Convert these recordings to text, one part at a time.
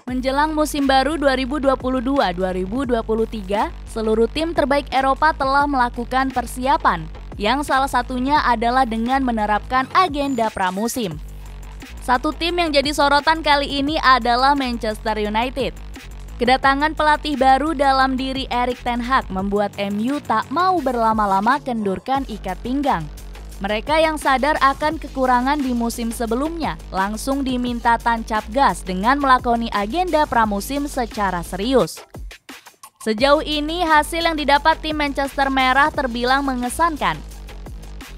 Menjelang musim baru 2022-2023, seluruh tim terbaik Eropa telah melakukan persiapan, yang salah satunya adalah dengan menerapkan agenda pramusim. Satu tim yang jadi sorotan kali ini adalah Manchester United. Kedatangan pelatih baru dalam diri Erik ten Hag membuat MU tak mau berlama-lama kendurkan ikat pinggang. Mereka yang sadar akan kekurangan di musim sebelumnya langsung diminta tancap gas dengan melakoni agenda pramusim secara serius. Sejauh ini hasil yang didapat tim Manchester Merah terbilang mengesankan.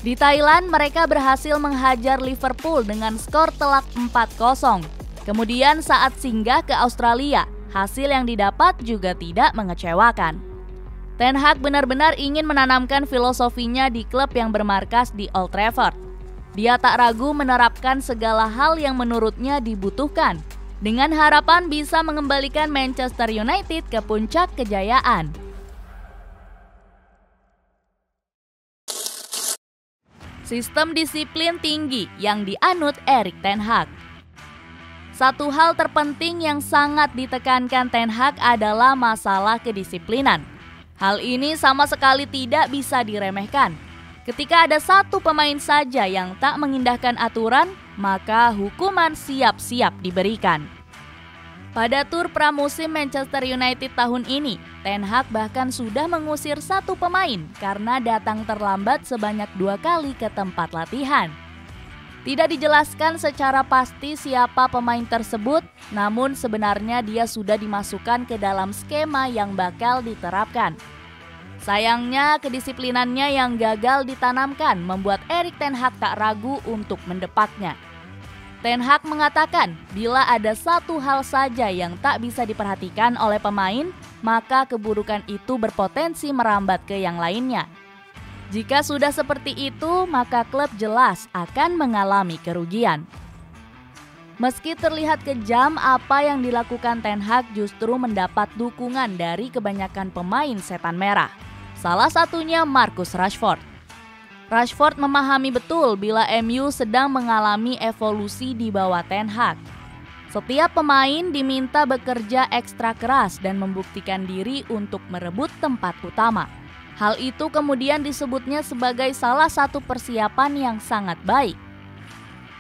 Di Thailand mereka berhasil menghajar Liverpool dengan skor telak 4-0. Kemudian saat singgah ke Australia, hasil yang didapat juga tidak mengecewakan. Ten Hag benar-benar ingin menanamkan filosofinya di klub yang bermarkas di Old Trafford. Dia tak ragu menerapkan segala hal yang menurutnya dibutuhkan, dengan harapan bisa mengembalikan Manchester United ke puncak kejayaan. Sistem disiplin tinggi yang dianut Erik ten Hag. Satu hal terpenting yang sangat ditekankan Ten Hag adalah masalah kedisiplinan. Hal ini sama sekali tidak bisa diremehkan. Ketika ada satu pemain saja yang tak mengindahkan aturan, maka hukuman siap-siap diberikan. Pada tur pramusim Manchester United tahun ini, Ten Hag bahkan sudah mengusir satu pemain karena datang terlambat sebanyak 2 kali ke tempat latihan. Tidak dijelaskan secara pasti siapa pemain tersebut, namun sebenarnya dia sudah dimasukkan ke dalam skema yang bakal diterapkan. Sayangnya, kedisiplinannya yang gagal ditanamkan membuat Erik ten Hag tak ragu untuk mendepaknya. Ten Hag mengatakan, bila ada satu hal saja yang tak bisa diperhatikan oleh pemain, maka keburukan itu berpotensi merambat ke yang lainnya. Jika sudah seperti itu, maka klub jelas akan mengalami kerugian. Meski terlihat kejam, apa yang dilakukan Ten Hag justru mendapat dukungan dari kebanyakan pemain setan merah. Salah satunya Marcus Rashford. Rashford memahami betul bila MU sedang mengalami evolusi di bawah Ten Hag. Setiap pemain diminta bekerja ekstra keras dan membuktikan diri untuk merebut tempat utama. Hal itu kemudian disebutnya sebagai salah satu persiapan yang sangat baik.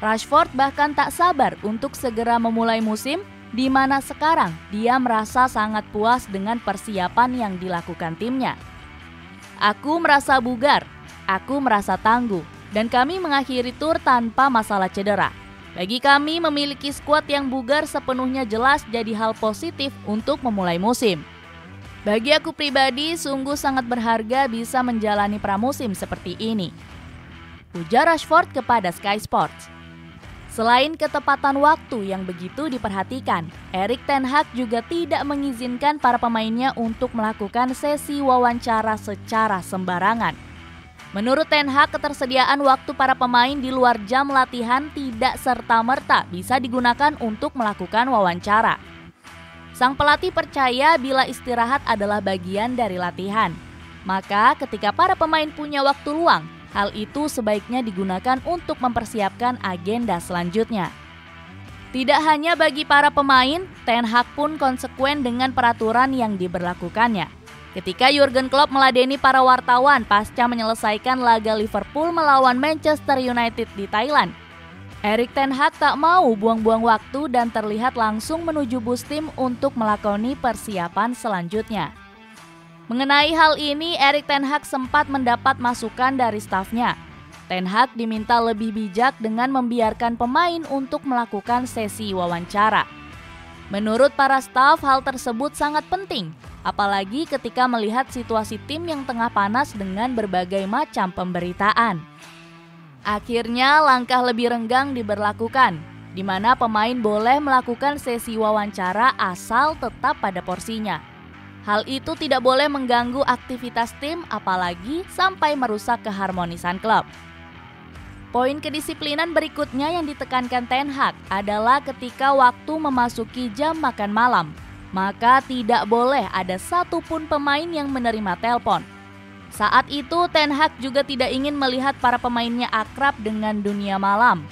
Rashford bahkan tak sabar untuk segera memulai musim, di mana sekarang dia merasa sangat puas dengan persiapan yang dilakukan timnya. Aku merasa bugar, aku merasa tangguh, dan kami mengakhiri tur tanpa masalah cedera. Bagi kami memiliki skuad yang bugar sepenuhnya jelas jadi hal positif untuk memulai musim. Bagi aku pribadi, sungguh sangat berharga bisa menjalani pramusim seperti ini, ujar Rashford kepada Sky Sports. Selain ketepatan waktu yang begitu diperhatikan, Erik ten Hag juga tidak mengizinkan para pemainnya untuk melakukan sesi wawancara secara sembarangan. Menurut Ten Hag, ketersediaan waktu para pemain di luar jam latihan tidak serta-merta bisa digunakan untuk melakukan wawancara. Sang pelatih percaya bila istirahat adalah bagian dari latihan. Maka ketika para pemain punya waktu luang, hal itu sebaiknya digunakan untuk mempersiapkan agenda selanjutnya. Tidak hanya bagi para pemain, Ten Hag pun konsekuen dengan peraturan yang diberlakukannya. Ketika Jurgen Klopp meladeni para wartawan pasca menyelesaikan laga Liverpool melawan Manchester United di Thailand, Erik ten Hag tak mau buang-buang waktu dan terlihat langsung menuju bus tim untuk melakoni persiapan selanjutnya. Mengenai hal ini, Erik ten Hag sempat mendapat masukan dari stafnya. Ten Hag diminta lebih bijak dengan membiarkan pemain untuk melakukan sesi wawancara. Menurut para staf, hal tersebut sangat penting, apalagi ketika melihat situasi tim yang tengah panas dengan berbagai macam pemberitaan. Akhirnya langkah lebih renggang diberlakukan, di mana pemain boleh melakukan sesi wawancara asal tetap pada porsinya. Hal itu tidak boleh mengganggu aktivitas tim, apalagi sampai merusak keharmonisan klub. Poin kedisiplinan berikutnya yang ditekankan Ten Hag adalah ketika waktu memasuki jam makan malam, maka tidak boleh ada satupun pemain yang menerima telepon. Saat itu Ten Hag juga tidak ingin melihat para pemainnya akrab dengan dunia malam.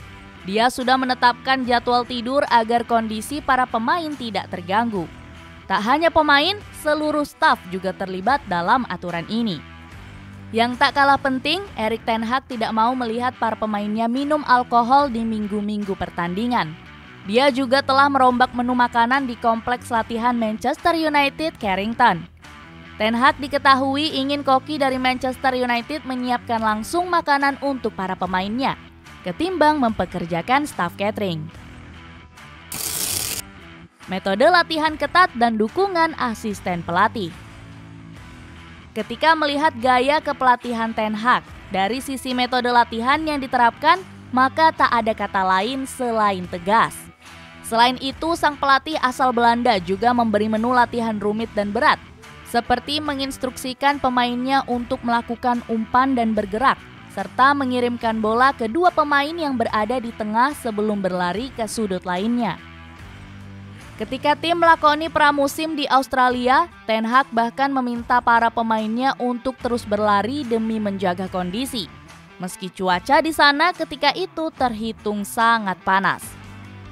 Dia sudah menetapkan jadwal tidur agar kondisi para pemain tidak terganggu. Tak hanya pemain, seluruh staf juga terlibat dalam aturan ini. Yang tak kalah penting, Erik ten Hag tidak mau melihat para pemainnya minum alkohol di minggu-minggu pertandingan. Dia juga telah merombak menu makanan di kompleks latihan Manchester United Carrington. Ten Hag diketahui ingin koki dari Manchester United menyiapkan langsung makanan untuk para pemainnya, ketimbang mempekerjakan staf catering. Metode latihan ketat dan dukungan asisten pelatih. Ketika melihat gaya kepelatihan Ten Hag, dari sisi metode latihan yang diterapkan, maka tak ada kata lain selain tegas. Selain itu, sang pelatih asal Belanda juga memberi menu latihan rumit dan berat, seperti menginstruksikan pemainnya untuk melakukan umpan dan bergerak, serta mengirimkan bola ke dua pemain yang berada di tengah sebelum berlari ke sudut lainnya. Ketika tim melakoni pramusim di Australia, Ten Hag bahkan meminta para pemainnya untuk terus berlari demi menjaga kondisi, meski cuaca di sana ketika itu terhitung sangat panas.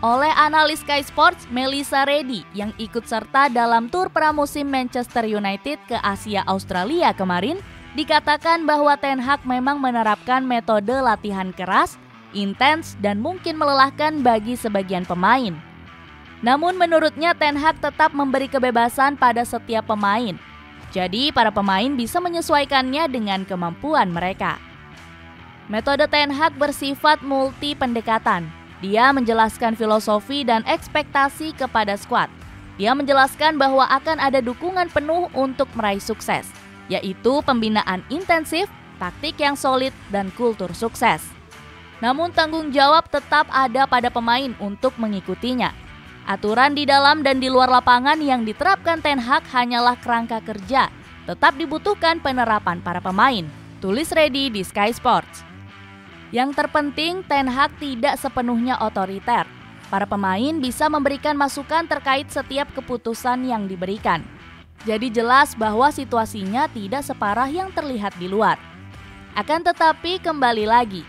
Oleh analis Sky Sports Melissa Reddy yang ikut serta dalam tur pramusim Manchester United ke Asia Australia kemarin, dikatakan bahwa Ten Hag memang menerapkan metode latihan keras, intens, dan mungkin melelahkan bagi sebagian pemain. Namun menurutnya Ten Hag tetap memberi kebebasan pada setiap pemain. Jadi para pemain bisa menyesuaikannya dengan kemampuan mereka. Metode Ten Hag bersifat multi pendekatan. Dia menjelaskan filosofi dan ekspektasi kepada skuad. Dia menjelaskan bahwa akan ada dukungan penuh untuk meraih sukses, yaitu pembinaan intensif, taktik yang solid, dan kultur sukses. Namun tanggung jawab tetap ada pada pemain untuk mengikutinya. Aturan di dalam dan di luar lapangan yang diterapkan Ten Hag hanyalah kerangka kerja. Tetap dibutuhkan penerapan para pemain, tulis Reddy di Sky Sports. Yang terpenting, Ten Hag tidak sepenuhnya otoriter. Para pemain bisa memberikan masukan terkait setiap keputusan yang diberikan. Jadi jelas bahwa situasinya tidak separah yang terlihat di luar. Akan tetapi kembali lagi,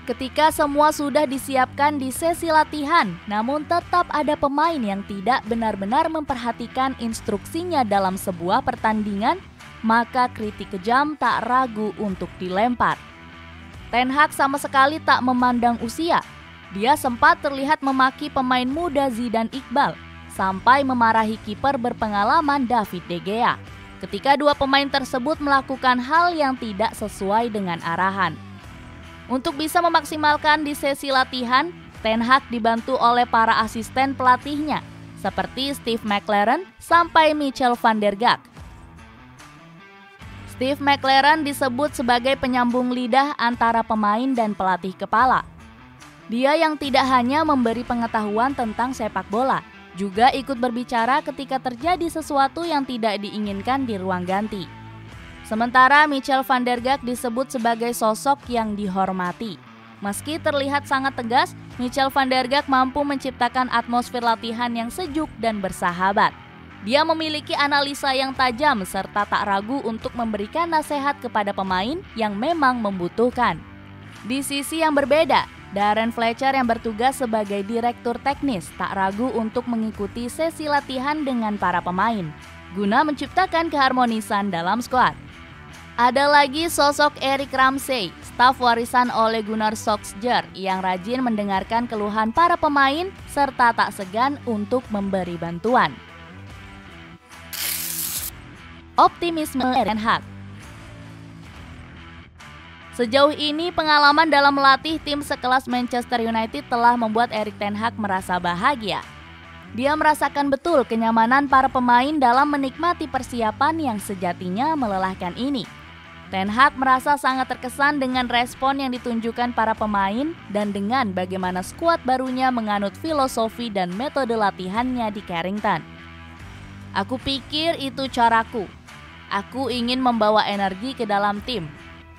ketika semua sudah disiapkan di sesi latihan, namun tetap ada pemain yang tidak benar-benar memperhatikan instruksinya dalam sebuah pertandingan, maka kritik kejam tak ragu untuk dilempar. Ten Hag sama sekali tak memandang usia. Dia sempat terlihat memaki pemain muda Zidane Iqbal, sampai memarahi kiper berpengalaman David De Gea, ketika dua pemain tersebut melakukan hal yang tidak sesuai dengan arahan. Untuk bisa memaksimalkan di sesi latihan, Ten Hag dibantu oleh para asisten pelatihnya, seperti Steve McClaren sampai Michel van der Gaag. Steve McClaren disebut sebagai penyambung lidah antara pemain dan pelatih kepala. Dia yang tidak hanya memberi pengetahuan tentang sepak bola, juga ikut berbicara ketika terjadi sesuatu yang tidak diinginkan di ruang ganti. Sementara Michel van der Gaag disebut sebagai sosok yang dihormati. Meski terlihat sangat tegas, Michel van der Gaag mampu menciptakan atmosfer latihan yang sejuk dan bersahabat. Dia memiliki analisa yang tajam serta tak ragu untuk memberikan nasihat kepada pemain yang memang membutuhkan. Di sisi yang berbeda, Darren Fletcher yang bertugas sebagai direktur teknis tak ragu untuk mengikuti sesi latihan dengan para pemain, guna menciptakan keharmonisan dalam skuad. Ada lagi sosok Erik Ramsey, staf warisan Ole Gunnar Solskjaer yang rajin mendengarkan keluhan para pemain serta tak segan untuk memberi bantuan. Optimisme Ten Hag. Sejauh ini pengalaman dalam melatih tim sekelas Manchester United telah membuat Erik ten Hag merasa bahagia. Dia merasakan betul kenyamanan para pemain dalam menikmati persiapan yang sejatinya melelahkan ini. Ten Hag merasa sangat terkesan dengan respon yang ditunjukkan para pemain dan dengan bagaimana skuad barunya menganut filosofi dan metode latihannya di Carrington. Aku pikir itu caraku. Aku ingin membawa energi ke dalam tim.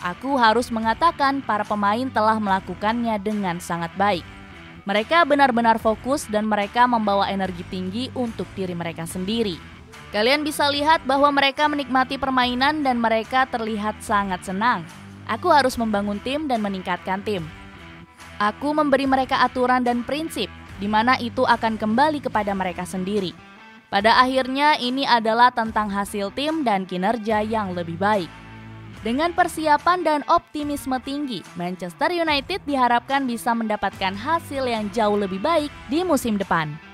Aku harus mengatakan para pemain telah melakukannya dengan sangat baik. Mereka benar-benar fokus dan mereka membawa energi tinggi untuk diri mereka sendiri. Kalian bisa lihat bahwa mereka menikmati permainan dan mereka terlihat sangat senang. Aku harus membangun tim dan meningkatkan tim. Aku memberi mereka aturan dan prinsip, di mana itu akan kembali kepada mereka sendiri. Pada akhirnya ini adalah tentang hasil tim dan kinerja yang lebih baik. Dengan persiapan dan optimisme tinggi, Manchester United diharapkan bisa mendapatkan hasil yang jauh lebih baik di musim depan.